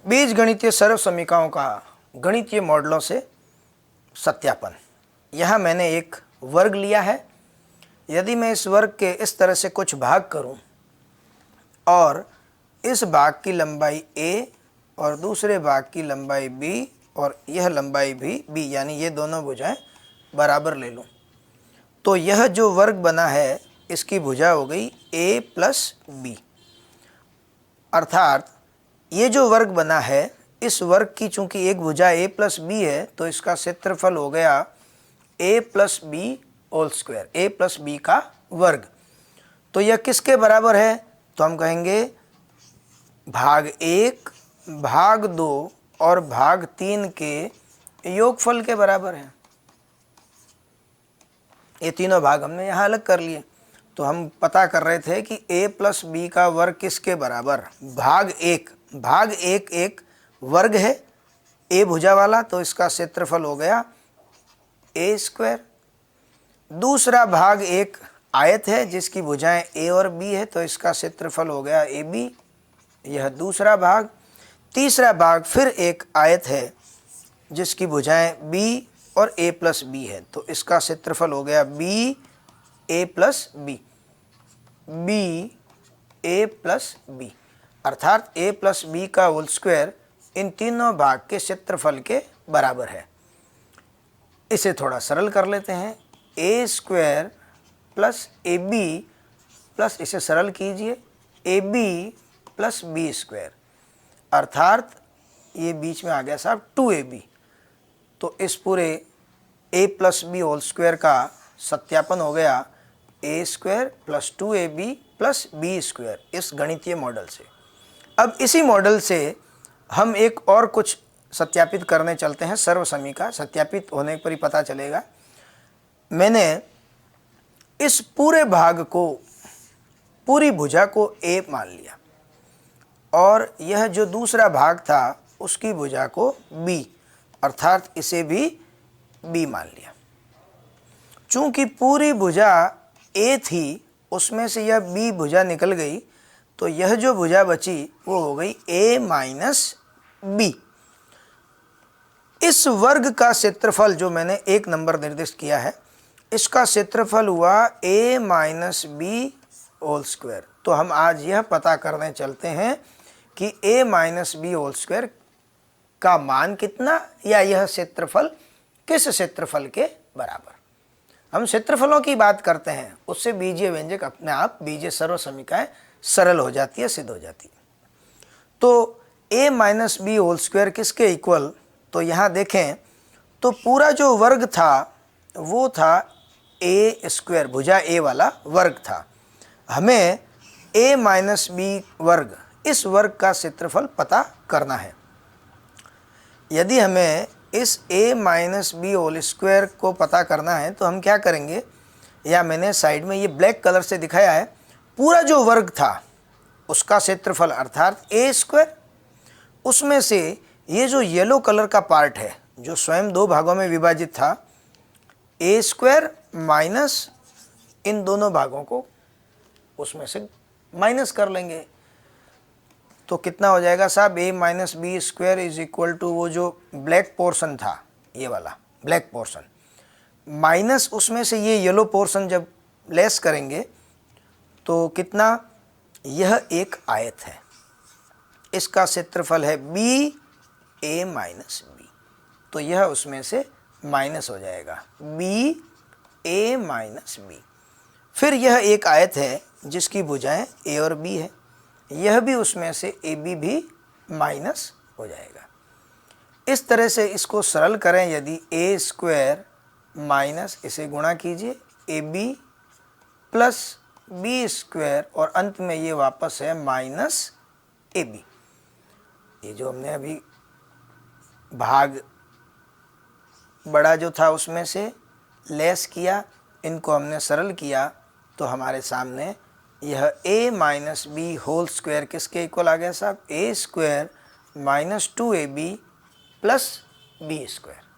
बीजगणितीय सर्व समीकरणों का गणितीय मॉडलों से सत्यापन। यहाँ मैंने एक वर्ग लिया है। यदि मैं इस वर्ग के इस तरह से कुछ भाग करूं और इस भाग की लंबाई a और दूसरे भाग की लंबाई b और यह लंबाई भी b, यानी ये दोनों भुजाएं बराबर ले लूं, तो यह जो वर्ग बना है इसकी भुजा हो गई a प्लस बी। अर्थात ये जो वर्ग बना है, इस वर्ग की चूंकि एक भुजा a प्लस बी है तो इसका क्षेत्रफल हो गया a plus B whole square, a plus B का वर्ग। तो यह किसके बराबर है? तो हम कहेंगे भाग 1, भाग 2 और भाग 3 के योगफल के बराबर है। ये तीनों भाग हमने यहाँ अलग कर लिए। तो हम पता कर रहे थे कि a प्लस बी का वर्ग किसके बराबर? भाग 1 एक वर्ग है a भुजा वाला, तो इसका क्षेत्रफल हो गया a स्क्वायर। दूसरा भाग एक आयत है जिसकी भुजाएं a और b है, तो इसका क्षेत्रफल हो गया ab, यह दूसरा भाग। तीसरा भाग फिर एक आयत है जिसकी भुजाएं b और a प्लस बी है, तो इसका क्षेत्रफल हो गया b a plus B, b a plus B. अर्थात a प्लस बी का होल स्क्वायर इन तीनों भाग के क्षेत्रफल के बराबर है। इसे थोड़ा सरल कर लेते हैं। a square plus A B plus, इसे सरल कीजिए, A B plus B square, अर्थात ये बीच में आ गया साहब 2ab। तो इस पूरे a plus B whole square का सत्यापन हो गया a square plus 2ab plus B square, इस गणितीय मॉडल से। अब इसी मॉडल से हम एक और कुछ सत्यापित करने चलते हैं। सर्व समीकरण सत्यापित होने पर ही पता चलेगा। मैंने इस पूरे भाग को, पूरी भुजा को a मान लिया और यह जो दूसरा भाग था उसकी भुजा को b, अर्थात इसे भी b मान लिया। चूंकि पूरी भुजा a थी, उसमें से यह b भुजा निकल गई, तो यह जो भुजा बची वो हो गई a माइनस बी। इस वर्ग का क्षेत्रफल जो मैंने एक नंबर निर्दिष्ट किया है, इसका क्षेत्रफल हुआ a minus B whole square. तो हम आज यह पता करने चलते हैं कि a minus B whole square का मान कितना, या यह क्षेत्रफल किस क्षेत्रफल के बराबर। हम क्षेत्रफलों की बात करते हैं, उससे बीजीय व्यंजक अपने आप, बीजीय सर्व समीकरण सरल हो जाती है, सिद्ध हो जाती है। तो a minus B whole square किसके इक्वल? तो यहाँ देखें तो पूरा जो वर्ग था वो था a स्क्वायर, भुजा a वाला वर्ग था। हमें a माइनस बी वर्ग, इस वर्ग का क्षेत्रफल पता करना है। यदि हमें इस a minus B whole square को पता करना है तो हम क्या करेंगे, या मैंने साइड में ये ब्लैक कलर से दिखाया है, पूरा जो वर्ग था उसका क्षेत्रफल अर्थात a स्क्वायर, उसमें से ये जो येलो कलर का पार्ट है जो स्वयं दो भागों में विभाजित था, a स्क्वायर माइनस इन दोनों भागों को उसमें से माइनस कर लेंगे। तो कितना हो जाएगा साहब? a minus B square is equal to वो जो ब्लैक पोर्शन था, ये वाला ब्लैक पोर्शन, माइनस उसमें से ये येलो पोर्शन जब लेस करेंगे तो कितना? यह एक आयत है, इसका क्षेत्रफल है b a माइनस बी, तो यह उसमें से माइनस हो जाएगा b a माइनस बी। फिर यह एक आयत है जिसकी भुजाएं a और b है, यह भी उसमें से ab भी माइनस हो जाएगा। इस तरह से इसको सरल करें, यदि a स्क्वायर माइनस, इसे गुणा कीजिए ab प्लस बी स्क्वायर, और अंत में ये वापस है माइनस ab। ये जो हमने अभी भाग बड़ा जो था उसमें से लेस किया, इनको हमने सरल किया, तो हमारे सामने यह a minus B whole square किसके इक्वल आ गया साहब? a square minus 2ab plus B square.